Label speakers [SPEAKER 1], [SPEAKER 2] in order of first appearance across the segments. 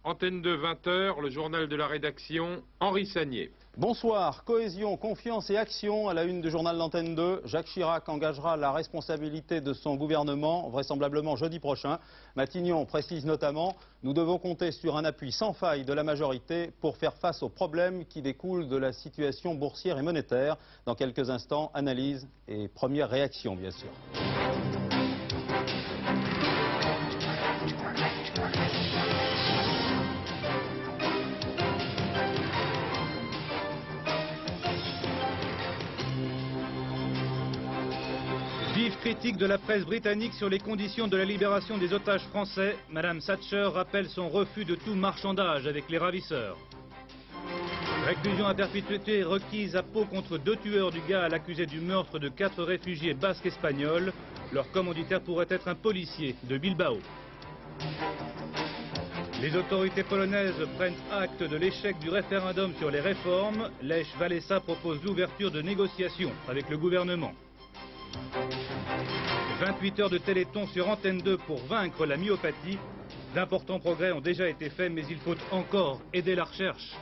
[SPEAKER 1] Antenne 2, 20h, le journal de la rédaction, Henri Sagnier.
[SPEAKER 2] Bonsoir. Cohésion, confiance et action à la une du journal d'Antenne 2. Jacques Chirac engagera la responsabilité de son gouvernement, vraisemblablement jeudi prochain. Matignon précise notamment « Nous devons compter sur un appui sans faille de la majorité pour faire face aux problèmes qui découlent de la situation boursière et monétaire ». Dans quelques instants, analyse et première réaction, bien sûr.
[SPEAKER 3] Vive critique de la presse britannique sur les conditions de la libération des otages français. Madame Thatcher rappelle son refus de tout marchandage avec les ravisseurs. Réclusion à perpétuité requise à Pau contre 2 tueurs du Gard accusés du meurtre de 4 réfugiés basques espagnols. Leur commanditaire pourrait être un policier de Bilbao. Les autorités polonaises prennent acte de l'échec du référendum sur les réformes. Lech Walesa propose l'ouverture de négociations avec le gouvernement. 28 heures de Téléthon sur Antenne 2 pour vaincre la myopathie. D'importants progrès ont déjà été faits, mais il faut encore aider la recherche.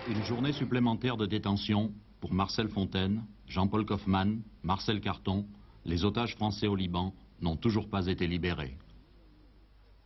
[SPEAKER 4] Une journée supplémentaire de détention pour Marcel Fontaine, Jean-Paul Kaufmann, Marcel Carton. Les otages français au Liban n'ont toujours pas été libérés.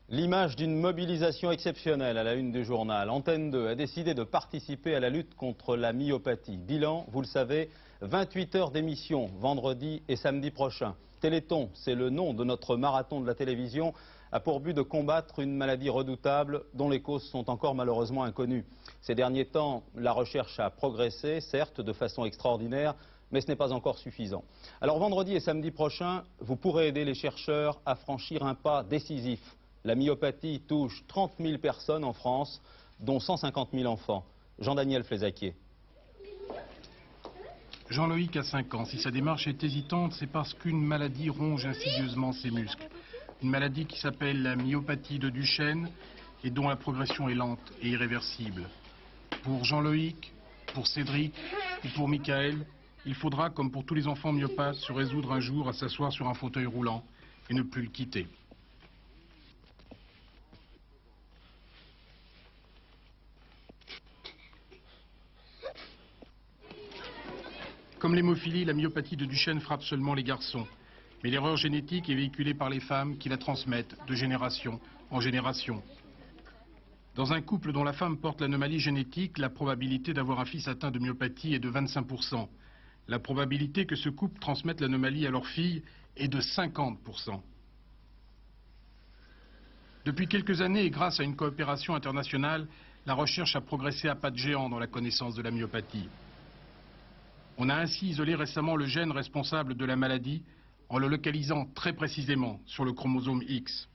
[SPEAKER 2] L'image d'une mobilisation exceptionnelle à la une du journal. Antenne 2 a décidé de participer à la lutte contre la myopathie. Bilan, vous le savez, 28 heures d'émission vendredi et samedi prochain. Téléthon, c'est le nom de notre marathon de la télévision, a pour but de combattre une maladie redoutable dont les causes sont encore malheureusement inconnues. Ces derniers temps, la recherche a progressé, certes de façon extraordinaire, mais ce n'est pas encore suffisant. Alors vendredi et samedi prochain, vous pourrez aider les chercheurs à franchir un pas décisif. La myopathie touche 30 000 personnes en France, dont 150 000 enfants. Jean-Daniel Flézaquier.
[SPEAKER 5] Jean-Loïc a 5 ans. Si sa démarche est hésitante, c'est parce qu'une maladie ronge insidieusement ses muscles. Une maladie qui s'appelle la myopathie de Duchenne et dont la progression est lente et irréversible. Pour Jean-Loïc, pour Cédric ou pour Michael, il faudra, comme pour tous les enfants myopathes, se résoudre un jour à s'asseoir sur un fauteuil roulant et ne plus le quitter. Comme l'hémophilie, la myopathie de Duchenne frappe seulement les garçons. Mais l'erreur génétique est véhiculée par les femmes qui la transmettent de génération en génération. Dans un couple dont la femme porte l'anomalie génétique, la probabilité d'avoir un fils atteint de myopathie est de 25%. La probabilité que ce couple transmette l'anomalie à leur fille est de 50%. Depuis quelques années et grâce à une coopération internationale, la recherche a progressé à pas de géant dans la connaissance de la myopathie. On a ainsi isolé récemment le gène responsable de la maladie en le localisant très précisément sur le chromosome X.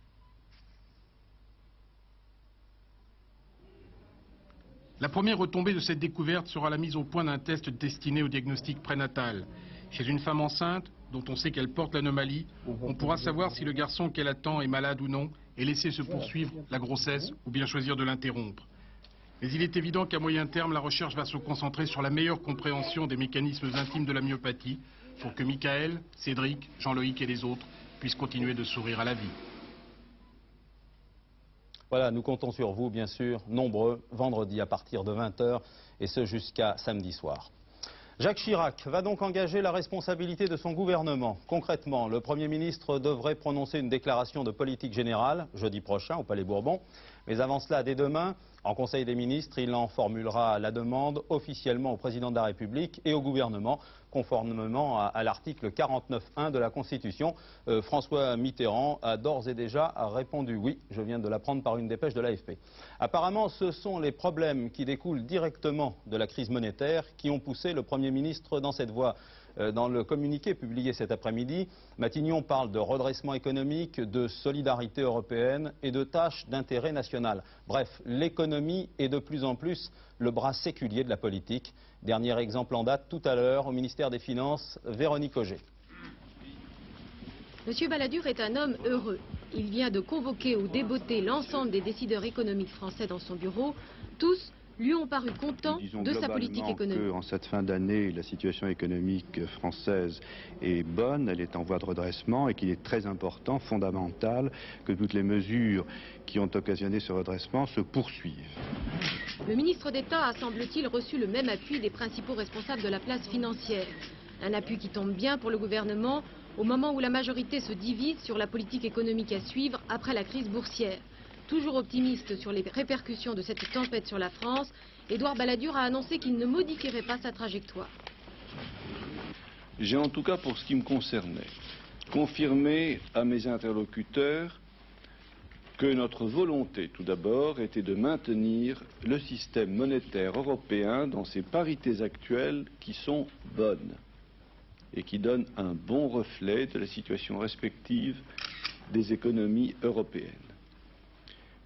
[SPEAKER 5] La première retombée de cette découverte sera la mise au point d'un test destiné au diagnostic prénatal. Chez une femme enceinte, dont on sait qu'elle porte l'anomalie, on pourra savoir si le garçon qu'elle attend est malade ou non et laisser se poursuivre la grossesse ou bien choisir de l'interrompre. Mais il est évident qu'à moyen terme, la recherche va se concentrer sur la meilleure compréhension des mécanismes intimes de la myopathie pour que Michael, Cédric, Jean-Loïc et les autres puissent continuer de sourire à la vie.
[SPEAKER 2] Voilà, nous comptons sur vous, bien sûr, nombreux, vendredi à partir de 20h, et ce jusqu'à samedi soir. Jacques Chirac va donc engager la responsabilité de son gouvernement. Concrètement, le Premier ministre devrait prononcer une déclaration de politique générale jeudi prochain au Palais Bourbon. Mais avant cela, dès demain, en Conseil des ministres, il en formulera la demande officiellement au Président de la République et au gouvernement, conformément à l'article 49.1 de la Constitution. François Mitterrand a d'ores et déjà répondu oui, je viens de l'apprendre par une dépêche de l'AFP. Apparemment, ce sont les problèmes qui découlent directement de la crise monétaire qui ont poussé le Premier ministre dans cette voie. Dans le communiqué publié cet après-midi, Matignon parle de redressement économique, de solidarité européenne et de tâches d'intérêt national. Bref, l'économie est de plus en plus le bras séculier de la politique. Dernier exemple en date, tout à l'heure, au ministère des Finances, Véronique Auger.
[SPEAKER 6] Monsieur Balladur est un homme heureux. Il vient de convoquer ou débotter l'ensemble des décideurs économiques français dans son bureau. Tous lui ont paru contents de sa politique économique.
[SPEAKER 7] En cette fin d'année, la situation économique française est bonne, elle est en voie de redressement et qu'il est très important, fondamental, que toutes les mesures qui ont occasionné ce redressement se poursuivent.
[SPEAKER 6] Le ministre d'État a, semble-t-il, reçu le même appui des principaux responsables de la place financière. Un appui qui tombe bien pour le gouvernement au moment où la majorité se divise sur la politique économique à suivre après la crise boursière. Toujours optimiste sur les répercussions de cette tempête sur la France, Édouard Balladur a annoncé qu'il ne modifierait pas sa trajectoire.
[SPEAKER 7] J'ai en tout cas, pour ce qui me concernait, confirmé à mes interlocuteurs que notre volonté, tout d'abord, était de maintenir le système monétaire européen dans ses parités actuelles qui sont bonnes et qui donnent un bon reflet de la situation respective des économies européennes.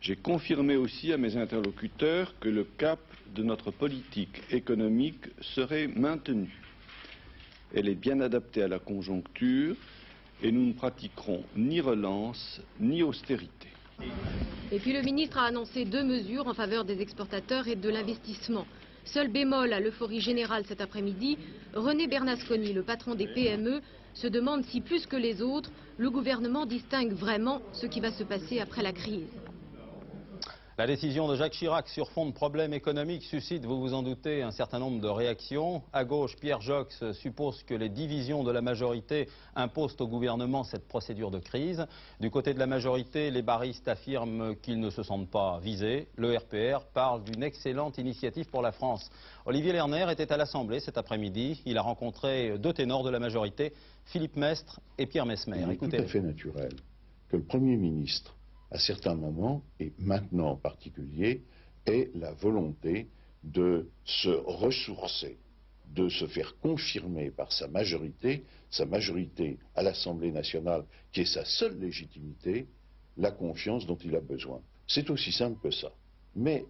[SPEAKER 7] J'ai confirmé aussi à mes interlocuteurs que le cap de notre politique économique serait maintenu. Elle est bien adaptée à la conjoncture et nous ne pratiquerons ni relance ni austérité.
[SPEAKER 6] Et puis le ministre a annoncé 2 mesures en faveur des exportateurs et de l'investissement. Seul bémol à l'euphorie générale cet après-midi, René Bernasconi, le patron des PME, se demande si plus que les autres, le gouvernement distingue vraiment ce qui va se passer après la crise.
[SPEAKER 2] La décision de Jacques Chirac sur fond de problèmes économiques suscite, vous vous en doutez, un certain nombre de réactions. À gauche, Pierre Joxe suppose que les divisions de la majorité imposent au gouvernement cette procédure de crise. Du côté de la majorité, les baristes affirment qu'ils ne se sentent pas visés. Le RPR parle d'une excellente initiative pour la France. Olivier Lerner était à l'Assemblée cet après-midi. Il a rencontré 2 ténors de la majorité, Philippe Mestre et Pierre Messmer.
[SPEAKER 8] Il est tout à fait naturel que le Premier ministre, à certains moments, et maintenant en particulier, ait la volonté de se ressourcer, de se faire confirmer par sa majorité à l'Assemblée nationale, qui est sa seule légitimité, la confiance dont il a besoin. C'est aussi simple que ça. Mais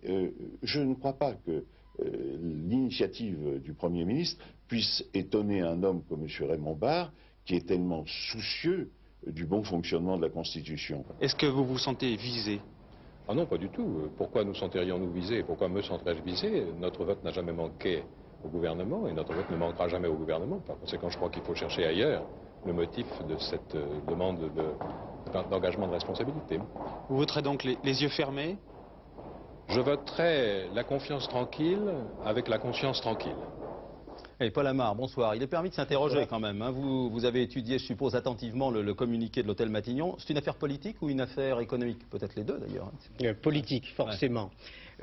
[SPEAKER 8] je ne crois pas que l'initiative du Premier ministre puisse étonner un homme comme M. Raymond Barre, qui est tellement soucieux du bon fonctionnement de la Constitution.
[SPEAKER 9] Est-ce que vous vous sentez visé?
[SPEAKER 10] Ah non, pas du tout. Pourquoi nous senterions-nous visés? Pourquoi me sentirais-je visé? Notre vote n'a jamais manqué au gouvernement et notre vote ne manquera jamais au gouvernement. Par conséquent, je crois qu'il faut chercher ailleurs le motif de cette demande d'engagement de responsabilité.
[SPEAKER 9] Vous voterez donc les yeux fermés?
[SPEAKER 10] Je voterai la confiance tranquille avec la conscience tranquille.
[SPEAKER 2] Et Paul Amar, bonsoir. Il est permis de s'interroger quand même. Hein. Vous avez étudié, je suppose, attentivement le communiqué de l'hôtel Matignon. C'est une affaire politique ou une affaire économique? Peut-être les deux d'ailleurs.
[SPEAKER 11] Politique, forcément.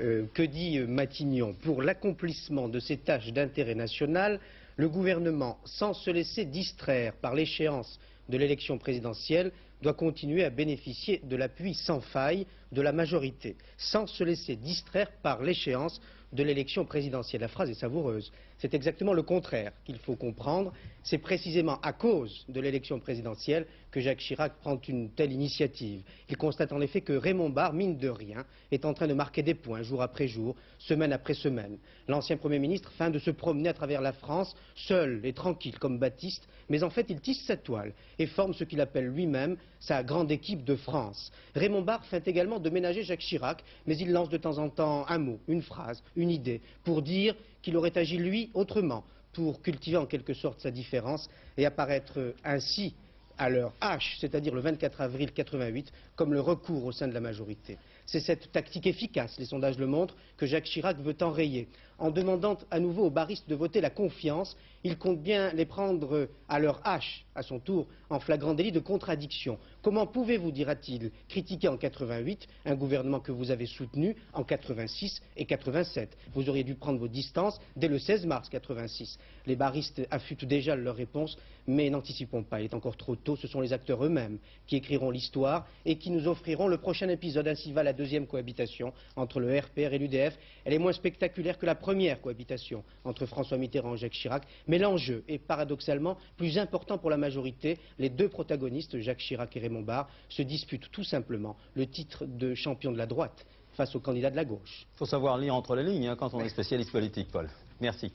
[SPEAKER 11] Ouais. Que dit Matignon? Pour l'accomplissement de ses tâches d'intérêt national, le gouvernement, sans se laisser distraire par l'échéance de l'élection présidentielle, doit continuer à bénéficier de l'appui sans faille de la majorité, sans se laisser distraire par l'échéance de l'élection présidentielle. La phrase est savoureuse. C'est exactement le contraire qu'il faut comprendre. C'est précisément à cause de l'élection présidentielle que Jacques Chirac prend une telle initiative. Il constate en effet que Raymond Barre, mine de rien, est en train de marquer des points jour après jour, semaine après semaine. L'ancien Premier ministre feint de se promener à travers la France, seul et tranquille comme Baptiste, mais en fait il tisse sa toile et forme ce qu'il appelle lui-même sa grande équipe de France. Raymond Barre feint également de ménager Jacques Chirac, mais il lance de temps en temps un mot, une phrase, une idée, pour dire qu'il aurait agi lui autrement, pour cultiver en quelque sorte sa différence et apparaître ainsi à l'heure H, c'est-à-dire le 24 avril 88, comme le recours au sein de la majorité. C'est cette tactique efficace, les sondages le montrent, que Jacques Chirac veut enrayer. En demandant à nouveau aux baristes de voter la confiance, il compte bien les prendre à leur H, à son tour, en flagrant délit de contradiction. Comment pouvez-vous, dira-t-il, critiquer en 88 un gouvernement que vous avez soutenu en 86 et 87? Vous auriez dû prendre vos distances dès le 16 mars 86. Les baristes affûtent déjà leur réponse, mais n'anticipons pas, il est encore trop tôt. Ce sont les acteurs eux-mêmes qui écriront l'histoire et qui nous offriront le prochain épisode. Ainsi va la deuxième cohabitation entre le RPR et l'UDF. Elle est moins spectaculaire que la première cohabitation entre François Mitterrand et Jacques Chirac, mais l'enjeu est paradoxalement plus important pour la majorité. Les deux protagonistes, Jacques Chirac et Raymond Barre, se disputent tout simplement le titre de champion de la droite face au candidat de la gauche.
[SPEAKER 2] Il faut savoir lire entre les lignes hein, quand on est spécialiste politique, Paul. Merci.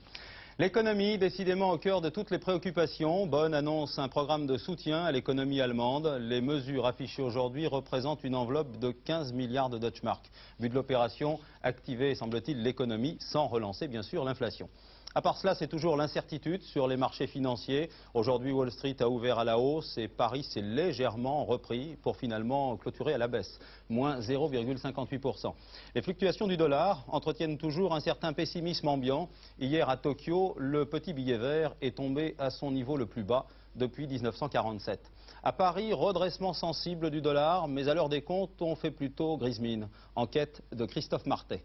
[SPEAKER 2] L'économie, décidément au cœur de toutes les préoccupations. Bonn annonce un programme de soutien à l'économie allemande. Les mesures affichées aujourd'hui représentent une enveloppe de 15 milliards de Deutschmark. But de l'opération, activer, semble-t-il, l'économie sans relancer, bien sûr, l'inflation. À part cela, c'est toujours l'incertitude sur les marchés financiers. Aujourd'hui, Wall Street a ouvert à la hausse et Paris s'est légèrement repris pour finalement clôturer à la baisse, moins 0,58%. Les fluctuations du dollar entretiennent toujours un certain pessimisme ambiant. Hier à Tokyo, le petit billet vert est tombé à son niveau le plus bas depuis 1947. À Paris, redressement sensible du dollar, mais à l'heure des comptes, on fait plutôt grise mine. Enquête de Christophe Martet.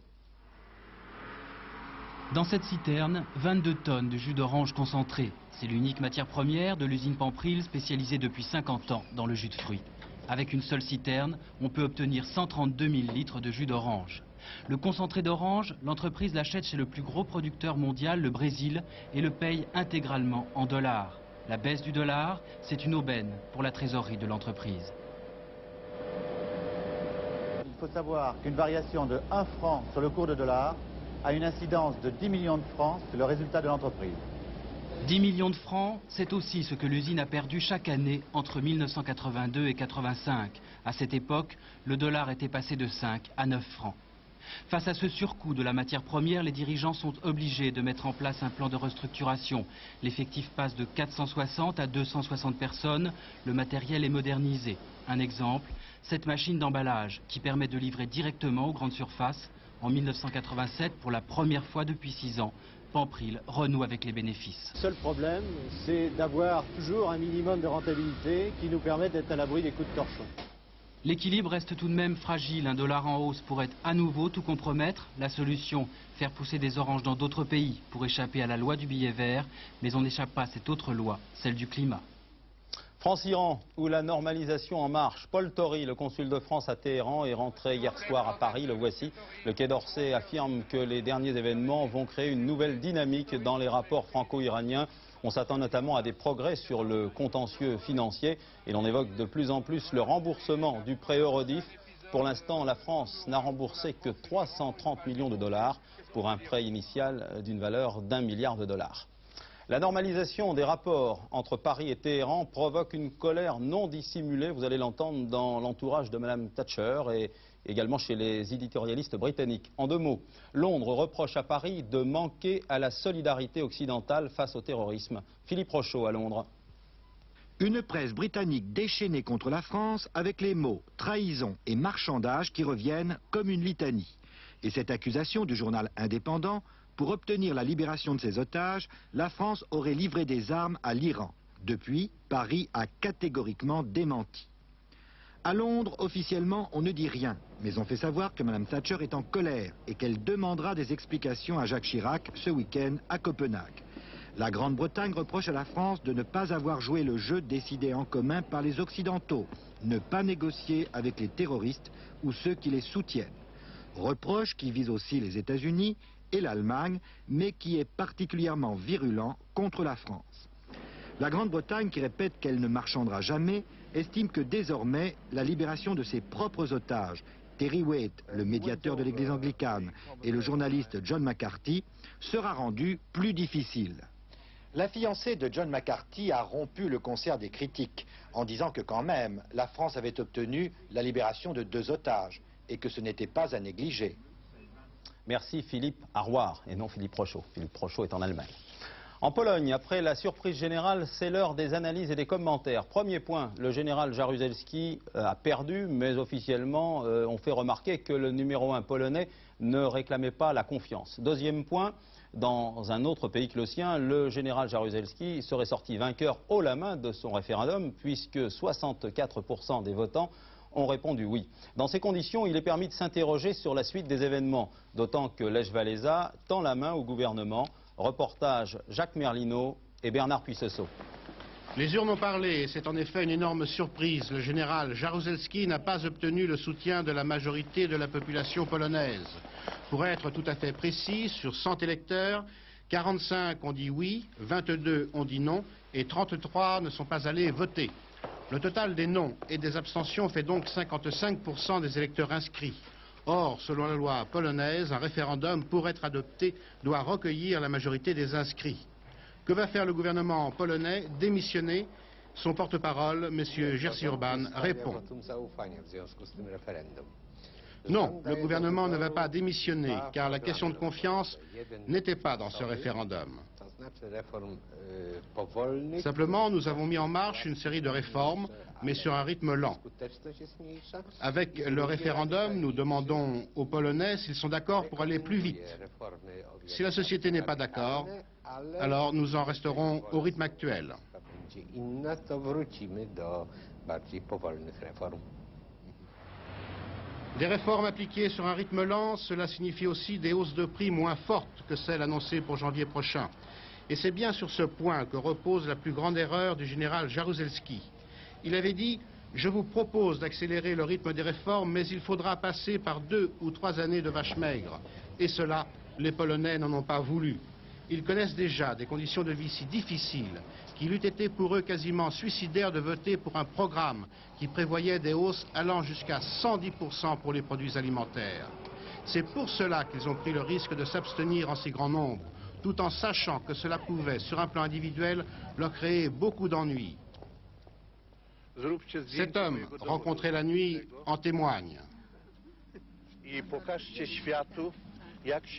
[SPEAKER 12] Dans cette citerne, 22 tonnes de jus d'orange concentré. C'est l'unique matière première de l'usine Pampril spécialisée depuis 50 ans dans le jus de fruits. Avec une seule citerne, on peut obtenir 132 000 litres de jus d'orange. Le concentré d'orange, l'entreprise l'achète chez le plus gros producteur mondial, le Brésil, et le paye intégralement en dollars. La baisse du dollar, c'est une aubaine pour la trésorerie de l'entreprise.
[SPEAKER 13] Il faut savoir qu'une variation de 1 franc sur le cours de dollar a une incidence de 10 millions de francs sur le résultat de l'entreprise.
[SPEAKER 12] 10 millions de francs, c'est aussi ce que l'usine a perdu chaque année entre 1982 et 1985. À cette époque, le dollar était passé de 5 à 9 francs. Face à ce surcoût de la matière première, les dirigeants sont obligés de mettre en place un plan de restructuration. L'effectif passe de 460 à 260 personnes. Le matériel est modernisé. Un exemple, cette machine d'emballage qui permet de livrer directement aux grandes surfaces. En 1987, pour la première fois depuis 6 ans, Pampril renoue avec les bénéfices.
[SPEAKER 13] Le seul problème, c'est d'avoir toujours un minimum de rentabilité qui nous permet d'être à l'abri des coups de torchon.
[SPEAKER 12] L'équilibre reste tout de même fragile. Un dollar en hausse pourrait à nouveau tout compromettre. La solution, faire pousser des oranges dans d'autres pays pour échapper à la loi du billet vert. Mais on n'échappe pas à cette autre loi, celle du climat.
[SPEAKER 2] France-Iran, où la normalisation en marche. Paul Tory, le consul de France à Téhéran, est rentré hier soir à Paris. Le voici. Le Quai d'Orsay affirme que les derniers événements vont créer une nouvelle dynamique dans les rapports franco-iraniens. On s'attend notamment à des progrès sur le contentieux financier et l'on évoque de plus en plus le remboursement du prêt Eurodif. Pour l'instant, la France n'a remboursé que 330 millions de dollars pour un prêt initial d'une valeur d'1 milliard de dollars. La normalisation des rapports entre Paris et Téhéran provoque une colère non dissimulée, vous allez l'entendre dans l'entourage de Mme Thatcher et également chez les éditorialistes britanniques. En 2 mots, Londres reproche à Paris de manquer à la solidarité occidentale face au terrorisme. Philippe Rochaud à Londres.
[SPEAKER 14] Une presse britannique déchaînée contre la France avec les mots trahison et marchandage qui reviennent comme une litanie. Et cette accusation du journal indépendant: pour obtenir la libération de ses otages, la France aurait livré des armes à l'Iran. Depuis, Paris a catégoriquement démenti. À Londres, officiellement, on ne dit rien, mais on fait savoir que Mme Thatcher est en colère et qu'elle demandera des explications à Jacques Chirac ce week-end à Copenhague. La Grande-Bretagne reproche à la France de ne pas avoir joué le jeu décidé en commun par les Occidentaux, ne pas négocier avec les terroristes ou ceux qui les soutiennent. Reproche qui vise aussi les États-Unis et l'Allemagne, mais qui est particulièrement virulent contre la France. La Grande-Bretagne, qui répète qu'elle ne marchandera jamais, estime que désormais, la libération de ses propres otages, Terry Waite, le médiateur de l'église anglicane, et le journaliste John McCarthy, sera rendue plus difficile.
[SPEAKER 15] La fiancée de John McCarthy a rompu le concert des critiques en disant que quand même, la France avait obtenu la libération de 2 otages et que ce n'était pas à négliger.
[SPEAKER 2] Merci Philippe Arroir et non Philippe Rochaud. Philippe Rochaud est en Allemagne. En Pologne, après la surprise générale, c'est l'heure des analyses et des commentaires. Premier point, le général Jaruzelski a perdu, mais officiellement, on fait remarquer que le numéro 1 polonais ne réclamait pas la confiance. Deuxième point, dans un autre pays que le sien, le général Jaruzelski serait sorti vainqueur haut la main de son référendum, puisque 64% des votants ont répondu oui. Dans ces conditions, il est permis de s'interroger sur la suite des événements, d'autant que Lech Walesa tend la main au gouvernement. Reportage Jacques Merlino et Bernard Puissesseau.
[SPEAKER 5] Les urnes ont parlé et c'est en effet une énorme surprise. Le général Jaruzelski n'a pas obtenu le soutien de la majorité de la population polonaise. Pour être tout à fait précis, sur 100 électeurs, 45 ont dit oui, 22 ont dit non et 33 ne sont pas allés voter. Le total des non et des abstentions fait donc 55% des électeurs inscrits. Or, selon la loi polonaise, un référendum, pour être adopté, doit recueillir la majorité des inscrits. Que va faire le gouvernement polonais? Démissionner? Son porte-parole, M. Jerzy Urban, répond. Non, le gouvernement ne va pas démissionner, car la question de confiance n'était pas dans ce référendum. Simplement, nous avons mis en marche une série de réformes, mais sur un rythme lent. Avec le référendum, nous demandons aux Polonais s'ils sont d'accord pour aller plus vite. Si la société n'est pas d'accord, alors nous en resterons au rythme actuel. Des réformes appliquées sur un rythme lent, cela signifie aussi des hausses de prix moins fortes que celles annoncées pour janvier prochain. Et c'est bien sur ce point que repose la plus grande erreur du général Jaruzelski. Il avait dit « Je vous propose d'accélérer le rythme des réformes, mais il faudra passer par 2 ou 3 années de vaches maigres. » Et cela, les Polonais n'en ont pas voulu. Ils connaissent déjà des conditions de vie si difficiles qu'il eût été pour eux quasiment suicidaire de voter pour un programme qui prévoyait des hausses allant jusqu'à 110% pour les produits alimentaires. C'est pour cela qu'ils ont pris le risque de s'abstenir en si grand nombre, tout en sachant que cela pouvait, sur un plan individuel, leur créer beaucoup d'ennuis. Cet homme, rencontré la nuit, en témoigne.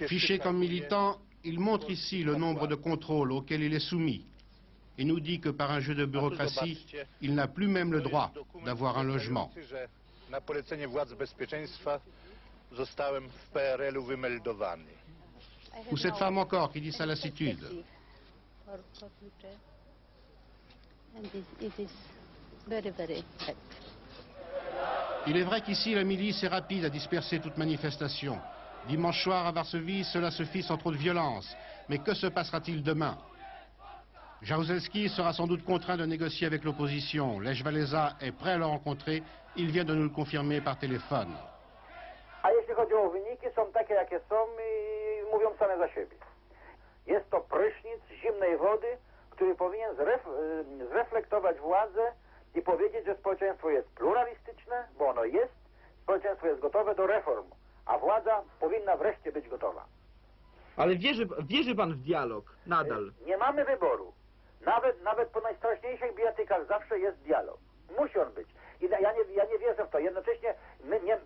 [SPEAKER 5] Fiché comme militant, il montre ici le nombre de contrôles auxquels il est soumis et nous dit que par un jeu de bureaucratie, il n'a plus même le droit d'avoir un logement. Ou cette femme encore qui dit sa lassitude. Il est vrai qu'ici la milice est rapide à disperser toute manifestation. Dimanche soir à Varsovie, cela se fit sans trop de violence. Mais que se passera-t-il demain? Jaruzelski sera sans doute contraint de négocier avec l'opposition. Lech Walesa est prêt à le rencontrer. Il vient de nous le confirmer par téléphone.
[SPEAKER 16] A jeśli chodzi o wyniki, są takie jakie są i mówią same za siebie. Jest to prysznic zimnej wody, który powinien zreflektować władzę i powiedzieć, że społeczeństwo jest pluralistyczne, bo ono jest, społeczeństwo jest gotowe do reform, a władza powinna wreszcie być gotowa.
[SPEAKER 17] Ale wierzy pan w dialog nadal?
[SPEAKER 16] Nie mamy wyboru. Nawet po najstraszniejszych bijatykach zawsze jest dialog. Musi on być. I ja nie wierzę w to. Jednocześnie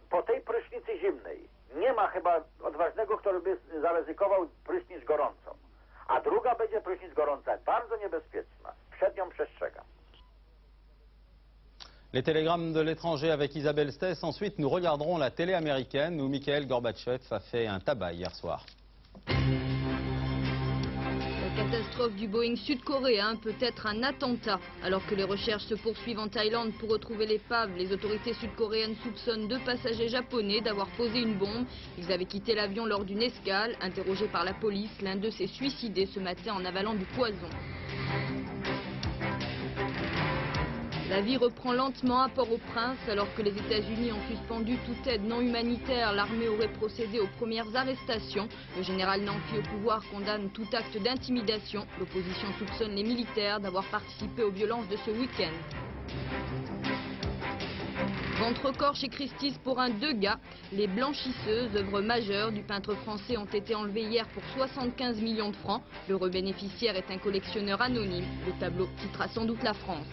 [SPEAKER 16] po tej prysznicy zimnej nie ma chyba odważnego, który by zaryzykował prysznic gorącą. A druga będzie prysznic gorąca, bardzo niebezpieczna. Przed nią przestrzegam.
[SPEAKER 2] Les télégrammes de l'étranger avec Isabelle Stess. Ensuite, nous regarderons la télé américaine où Mikhail Gorbatchev a fait un tabac hier soir.
[SPEAKER 6] La catastrophe du Boeing sud-coréen peut être un attentat. Alors que les recherches se poursuivent en Thaïlande pour retrouver l'épave, les autorités sud-coréennes soupçonnent 2 passagers japonais d'avoir posé une bombe. Ils avaient quitté l'avion lors d'une escale. Interrogé par la police, l'un d'eux s'est suicidé ce matin en avalant du poison. La vie reprend lentement à Port-au-Prince. Alors que les États-Unis ont suspendu toute aide non humanitaire, l'armée aurait procédé aux premières arrestations. Le général Namfi au pouvoir condamne tout acte d'intimidation. L'opposition soupçonne les militaires d'avoir participé aux violences de ce week-end. Ventre-corps chez Christie's pour un Degas. Les Blanchisseuses, œuvre majeure du peintre français, ont été enlevées hier pour 75 millions de francs. L'heureux bénéficiaire est un collectionneur anonyme. Le tableau quittera sans doute la France.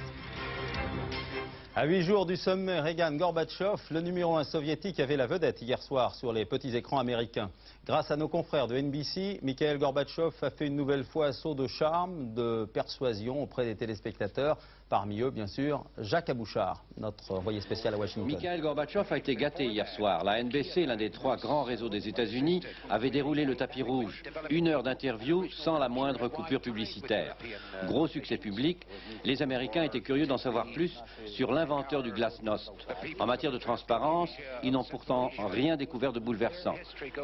[SPEAKER 2] À 8 jours du sommet Reagan-Gorbatchev, le numéro 1 soviétique avait la vedette hier soir sur les petits écrans américains. Grâce à nos confrères de NBC, Mikhail Gorbatchev a fait une nouvelle fois assaut de charme, de persuasion auprès des téléspectateurs. Parmi eux, bien sûr, Jacques Abouchard, notre envoyé spécial à Washington.
[SPEAKER 18] Mikhail Gorbatchev a été gâté hier soir. La NBC, l'un des 3 grands réseaux des États-Unis, avait déroulé le tapis rouge. 1 heure d'interview sans la moindre coupure publicitaire. Gros succès public, les Américains étaient curieux d'en savoir plus sur l'inventeur du glasnost. En matière de transparence, ils n'ont pourtant rien découvert de bouleversant.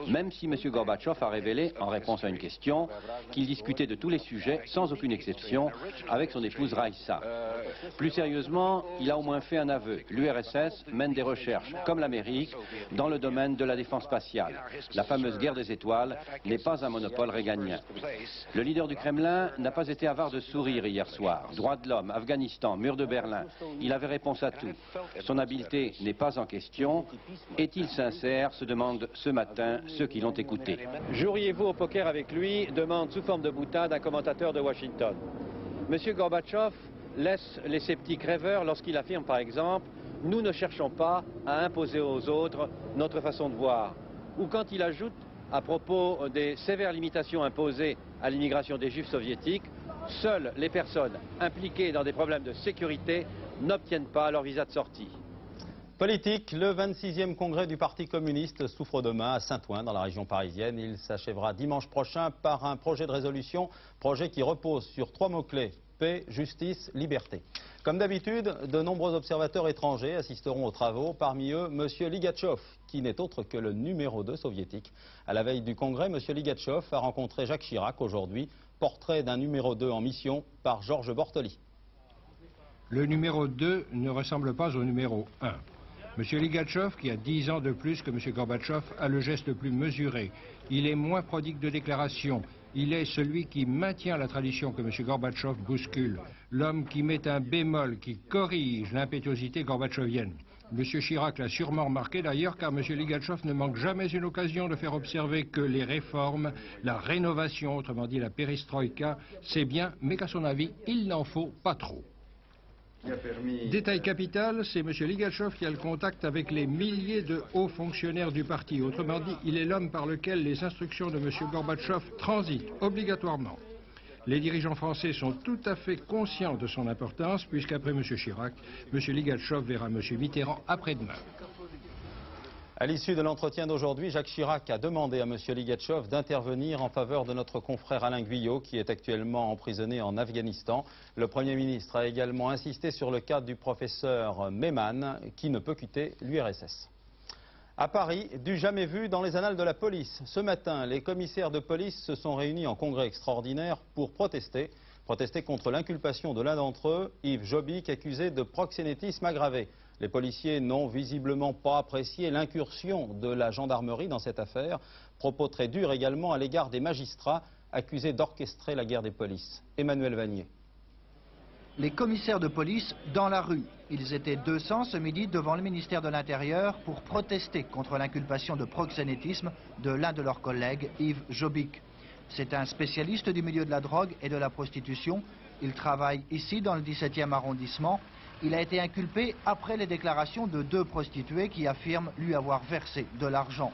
[SPEAKER 18] Même si M. Gorbatchev a révélé, en réponse à une question, qu'il discutait de tous les sujets, sans aucune exception, avec son épouse Raïssa. Plus sérieusement, il a au moins fait un aveu. L'URSS mène des recherches, comme l'Amérique, dans le domaine de la défense spatiale. La fameuse guerre des étoiles n'est pas un monopole réganien. Le leader du Kremlin n'a pas été avare de sourire hier soir. Droits de l'homme, Afghanistan, mur de Berlin, il avait réponse à tout. Son habileté n'est pas en question. Est-il sincère, se demandent ce matin ceux qui l'ont écouté. Joueriez-vous au poker avec lui, demande sous forme de boutade un commentateur de Washington. Monsieur Gorbatchev laisse les sceptiques rêveurs lorsqu'il affirme par exemple « Nous ne cherchons pas à imposer aux autres notre façon de voir ». Ou quand il ajoute à propos des sévères limitations imposées à l'immigration des Juifs soviétiques, seules les personnes impliquées dans des problèmes de sécurité n'obtiennent pas leur visa de sortie.
[SPEAKER 2] Politique, le 26e congrès du Parti communiste s'ouvre demain à Saint-Ouen, dans la région parisienne. Il s'achèvera dimanche prochain par un projet de résolution, projet qui repose sur 3 mots-clés: paix, justice, liberté. Comme d'habitude, de nombreux observateurs étrangers assisteront aux travaux, parmi eux M. Ligatchov, qui n'est autre que le numéro 2 soviétique. À la veille du congrès, M. Ligatchov a rencontré Jacques Chirac aujourd'hui, portrait d'un numéro 2 en mission par Georges Bortoli.
[SPEAKER 19] Le numéro 2 ne ressemble pas au numéro 1. M. Ligatchov, qui a 10 ans de plus que M. Gorbatchev, a le geste le plus mesuré. Il est moins prodigue de déclarations. Il est celui qui maintient la tradition que M. Gorbatchev bouscule. L'homme qui met un bémol, qui corrige l'impétuosité gorbatchevienne. M. Chirac l'a sûrement remarqué d'ailleurs, car M. Ligatchov ne manque jamais une occasion de faire observer que les réformes, la rénovation, autrement dit la perestroïka, c'est bien, mais qu'à son avis, il n'en faut pas trop. Détail capital, c'est M. Ligatchov qui a le contact avec les milliers de hauts fonctionnaires du parti. Autrement dit, il est l'homme par lequel les instructions de M. Gorbatchev transitent obligatoirement. Les dirigeants français sont tout à fait conscients de son importance, puisqu'après M. Chirac, M. Ligatchov verra M. Mitterrand après-demain.
[SPEAKER 2] À l'issue de l'entretien d'aujourd'hui, Jacques Chirac a demandé à M. Ligatchov d'intervenir en faveur de notre confrère Alain Guyot, qui est actuellement emprisonné en Afghanistan. Le Premier ministre a également insisté sur le cas du professeur Meyman, qui ne peut quitter l'URSS. À Paris, du jamais vu dans les annales de la police. Ce matin, les commissaires de police se sont réunis en congrès extraordinaire pour protester contre l'inculpation de l'un d'entre eux, Yves Jobbik, accusé de proxénétisme aggravé. Les policiers n'ont visiblement pas apprécié l'incursion de la gendarmerie dans cette affaire. Propos très durs également à l'égard des magistrats accusés d'orchestrer la guerre des polices. Emmanuel Vanier.
[SPEAKER 20] Les commissaires de police dans la rue. Ils étaient 200 ce midi devant le ministère de l'Intérieur pour protester contre l'inculpation de proxénétisme de l'un de leurs collègues, Yves Jobbik. C'est un spécialiste du milieu de la drogue et de la prostitution. Il travaille ici dans le 17e arrondissement. Il a été inculpé après les déclarations de 2 prostituées qui affirment lui avoir versé de l'argent.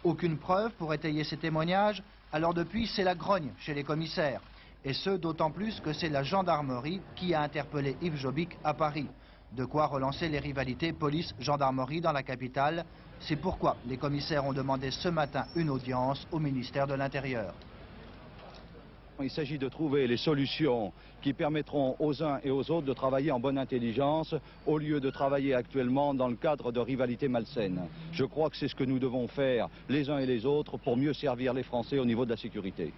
[SPEAKER 20] Aucune preuve pour étayer ces témoignages, alors depuis c'est la grogne chez les commissaires. Et ce d'autant plus que c'est la gendarmerie qui a interpellé Yves Jobbik à Paris. De quoi relancer les rivalités police-gendarmerie dans la capitale. C'est pourquoi les commissaires ont demandé ce matin une audience au ministère de l'Intérieur.
[SPEAKER 21] Il s'agit de trouver les solutions qui permettront aux uns et aux autres de travailler en bonne intelligence au lieu de travailler actuellement dans le cadre de rivalités malsaines. Je crois que c'est ce que nous devons faire les uns et les autres pour mieux servir les Français au niveau de la sécurité.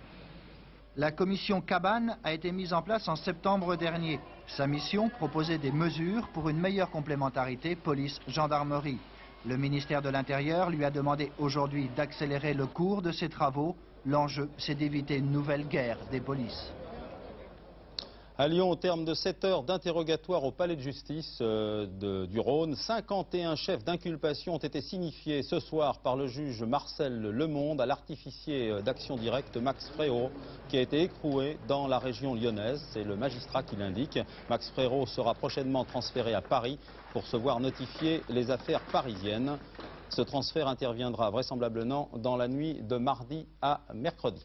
[SPEAKER 20] La commission Cabane a été mise en place en septembre dernier. Sa mission, proposer des mesures pour une meilleure complémentarité police-gendarmerie. Le ministère de l'Intérieur lui a demandé aujourd'hui d'accélérer le cours de ses travaux. L'enjeu, c'est d'éviter une nouvelle guerre des polices.
[SPEAKER 2] À Lyon, au terme de 7 heures d'interrogatoire au palais de justice du Rhône, 51 chefs d'inculpation ont été signifiés ce soir par le juge Marcel Lemonde à l'artificier d'action directe Max Frérot, qui a été écroué dans la région lyonnaise. C'est le magistrat qui l'indique. Max Frérot sera prochainement transféré à Paris pour se voir notifier les affaires parisiennes. Ce transfert interviendra vraisemblablement dans la nuit de mardi à mercredi.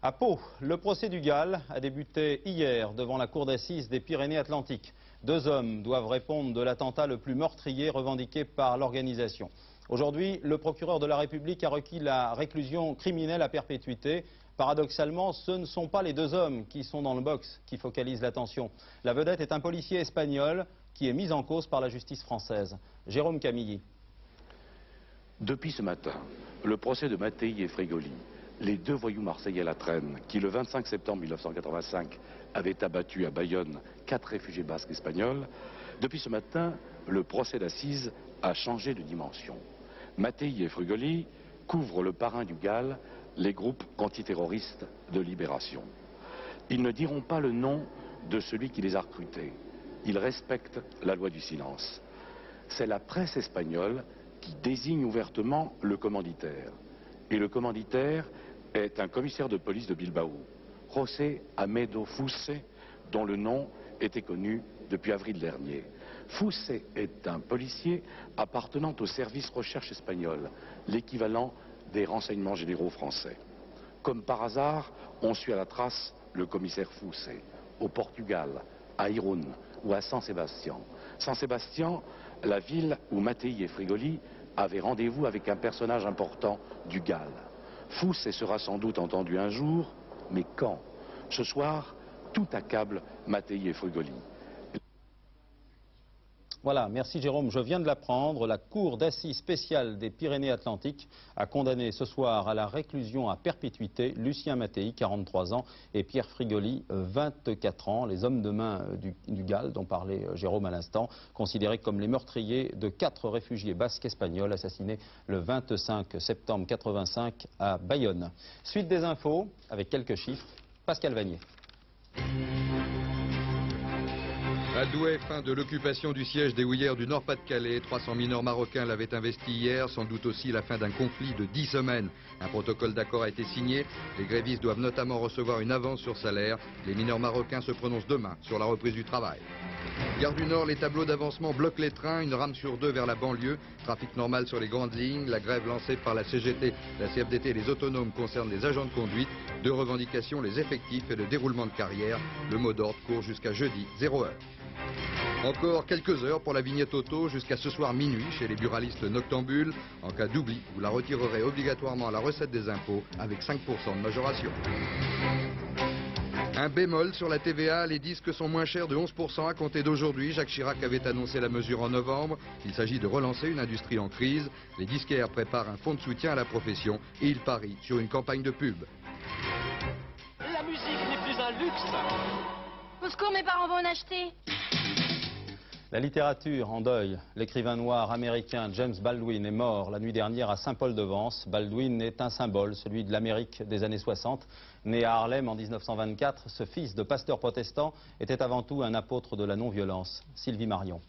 [SPEAKER 2] À Pau, le procès du Gall a débuté hier devant la cour d'assises des Pyrénées-Atlantiques. 2 hommes doivent répondre de l'attentat le plus meurtrier revendiqué par l'organisation. Aujourd'hui, le procureur de la République a requis la réclusion criminelle à perpétuité. Paradoxalement, ce ne sont pas les 2 hommes qui sont dans le box qui focalisent l'attention. La vedette est un policier espagnol qui est mis en cause par la justice française. Jérôme Camilly.
[SPEAKER 22] Depuis ce matin, le procès de Mattei et Frégoli
[SPEAKER 1] les deux voyous marseillais La Traîne, qui le 25 septembre 1985 avaient abattu à Bayonne 4 réfugiés basques espagnols, depuis ce matin, le procès d'assises a changé de dimension. Mattei et Frugoli couvrent le parrain du GAL, les groupes antiterroristes de libération. Ils ne diront pas le nom de celui qui les a recrutés. Ils respectent la loi du silence. C'est la presse espagnole qui désigne ouvertement le commanditaire. Et le commanditaire est un commissaire de police de Bilbao, José Amedo Fusse, dont le nom était connu depuis avril dernier. Fusse est un policier appartenant au service recherche espagnol, l'équivalent des renseignements généraux français. Comme par hasard, on suit à la trace le commissaire Fusse, au Portugal, à Irún ou à San Sebastián. San Sebastián, la ville où Mattei et Frugoli avaient rendez-vous avec un personnage important du GAL. Fusse sera sans doute entendu un jour, mais quand? Ce soir, tout accable Mattei et Frugoli.
[SPEAKER 2] Voilà, merci Jérôme. Je viens de l'apprendre. La Cour d'assises spéciale des Pyrénées-Atlantiques a condamné ce soir à la réclusion à perpétuité Lucien Mattei, 43 ans, et Pierre Frugoli, 24 ans, les hommes de main du GAL, dont parlait Jérôme à l'instant, considérés comme les meurtriers de 4 réfugiés basques espagnols assassinés le 25 septembre 85 à Bayonne. Suite des infos, avec quelques chiffres, Pascal Vanier.
[SPEAKER 22] À Douai, fin de l'occupation du siège des Houillères du Nord-Pas-de-Calais. 300 mineurs marocains l'avaient investi hier, sans doute aussi la fin d'un conflit de 10 semaines. Un protocole d'accord a été signé. Les grévistes doivent notamment recevoir une avance sur salaire. Les mineurs marocains se prononcent demain sur la reprise du travail. Gare du Nord, les tableaux d'avancement bloquent les trains, une rame sur 2 vers la banlieue. Trafic normal sur les grandes lignes. La grève lancée par la CGT, la CFDT et les autonomes concerne les agents de conduite. 2 revendications, les effectifs et le déroulement de carrière. Le mot d'ordre court jusqu'à jeudi 0h. Encore quelques heures pour la vignette auto jusqu'à ce soir minuit chez les buralistes noctambules. En cas d'oubli, vous la retirerez obligatoirement à la recette des impôts avec 5% de majoration. Un bémol sur la TVA, les disques sont moins chers de 11% à compter d'aujourd'hui. Jacques Chirac avait annoncé la mesure en novembre. Il s'agit de relancer une industrie en crise. Les disquaires préparent un fonds de soutien à la profession et ils parient sur une campagne de pub.
[SPEAKER 23] La musique n'est plus un luxe.
[SPEAKER 24] Au secours, mes parents vont en acheter.
[SPEAKER 2] La littérature en deuil. L'écrivain noir américain James Baldwin est mort la nuit dernière à Saint-Paul-de-Vence. Baldwin est un symbole, celui de l'Amérique des années 60. Né à Harlem en 1924, ce fils de pasteur protestant était avant tout un apôtre de la non-violence. Sylvie Marion.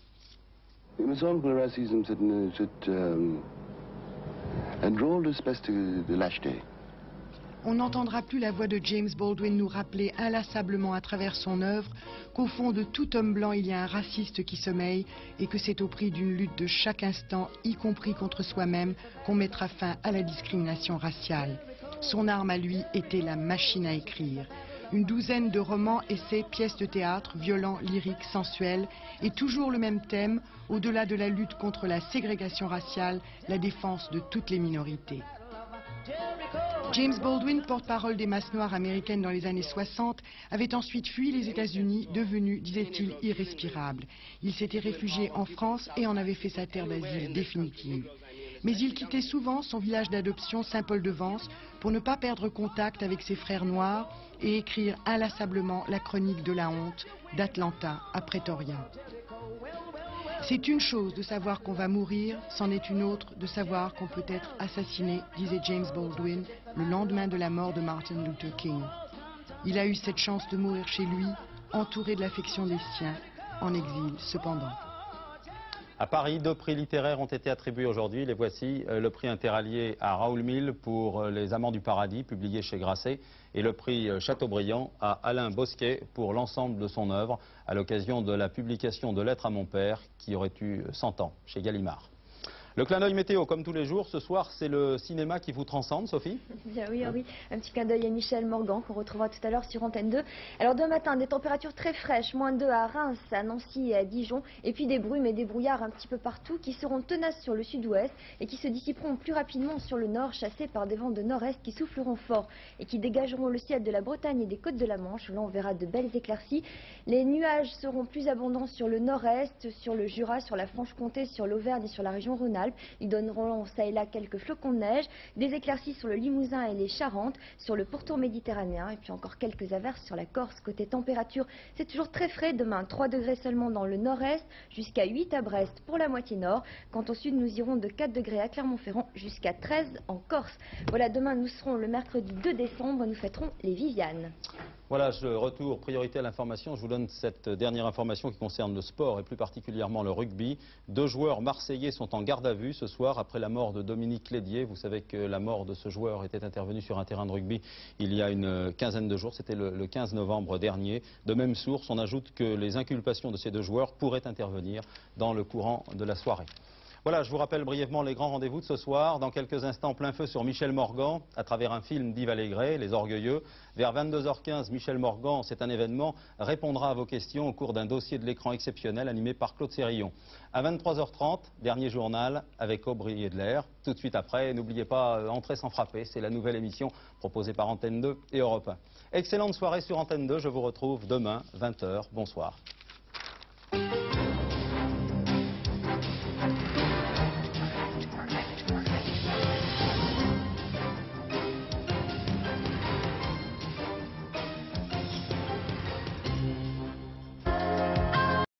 [SPEAKER 25] On n'entendra plus la voix de James Baldwin nous rappeler inlassablement à travers son œuvre qu'au fond de tout homme blanc il y a un raciste qui sommeille et que c'est au prix d'une lutte de chaque instant, y compris contre soi-même, qu'on mettra fin à la discrimination raciale. Son arme à lui était la machine à écrire. Une douzaine de romans, essais, pièces de théâtre, violents, lyriques, sensuels, et toujours le même thème, au-delà de la lutte contre la ségrégation raciale, la défense de toutes les minorités. James Baldwin, porte-parole des masses noires américaines dans les années 60, avait ensuite fui les États-Unis, devenus, disait-il, irrespirables. Il s'était réfugié en France et en avait fait sa terre d'asile définitive. Mais il quittait souvent son village d'adoption Saint-Paul-de-Vence pour ne pas perdre contact avec ses frères noirs et écrire inlassablement la chronique de la honte d'Atlanta à Pretoria. C'est une chose de savoir qu'on va mourir, c'en est une autre de savoir qu'on peut être assassiné, disait James Baldwin le lendemain de la mort de Martin Luther King. Il a eu cette chance de mourir chez lui, entouré de l'affection des siens, en exil cependant.
[SPEAKER 2] À Paris, 2 prix littéraires ont été attribués aujourd'hui. Les voici. Le prix interallié à Raoul Mille pour Les Amants du Paradis, publié chez Grasset, et le prix Chateaubriand à Alain Bosquet pour l'ensemble de son œuvre, à l'occasion de la publication de Lettres à mon père, qui aurait eu 100 ans, chez Gallimard. Le clin d'œil météo, comme tous les jours, ce soir, c'est le cinéma qui vous transcende, Sophie?
[SPEAKER 26] Bien oui, oui, un petit clin d'œil à Michel Morgan, qu'on retrouvera tout à l'heure sur Antenne 2. Alors demain matin, des températures très fraîches, -2 à Reims, à Nancy et à Dijon, et puis des brumes et des brouillards un petit peu partout, qui seront tenaces sur le sud-ouest et qui se dissiperont plus rapidement sur le nord, chassés par des vents de nord-est qui souffleront fort et qui dégageront le ciel de la Bretagne et des côtes de la Manche. Là, on verra de belles éclaircies. Les nuages seront plus abondants sur le nord-est, sur le Jura, sur la Franche-Comté, sur l'Auvergne et sur la région Rhône-Alpes. Auvergne-Rhône-Alpes. Ils donneront ça et là quelques flocons de neige, des éclaircies sur le Limousin et les Charentes, sur le pourtour méditerranéen et puis encore quelques averses sur la Corse. Côté température, c'est toujours très frais. Demain, 3 degrés seulement dans le nord-est, jusqu'à 8 à Brest pour la moitié nord. Quant au sud, nous irons de 4 degrés à Clermont-Ferrand jusqu'à 13 en Corse. Voilà, demain nous serons le mercredi 2 décembre, nous fêterons les Vivianes.
[SPEAKER 2] Voilà, je retourne priorité à l'information. Je vous donne cette dernière information qui concerne le sport et plus particulièrement le rugby. 2 joueurs marseillais sont en garde à vue ce soir après la mort de Dominique Lédier. Vous savez que la mort de ce joueur était intervenue sur un terrain de rugby il y a une quinzaine de jours. C'était le 15 novembre dernier. De même source, on ajoute que les inculpations de ces 2 joueurs pourraient intervenir dans le courant de la soirée. Voilà, je vous rappelle brièvement les grands rendez-vous de ce soir. Dans quelques instants, plein feu sur Michel Morgan, à travers un film d'Yves Allégret, Les Orgueilleux. Vers 22h15, Michel Morgan, c'est un événement, répondra à vos questions au cours d'un dossier de l'écran exceptionnel animé par Claude Sérillon. À 23h30, dernier journal avec Aubry Edler. Tout de suite après, n'oubliez pas, Entrer sans frapper, c'est la nouvelle émission proposée par Antenne 2 et Europe 1. Excellente soirée sur Antenne 2, je vous retrouve demain, 20h. Bonsoir.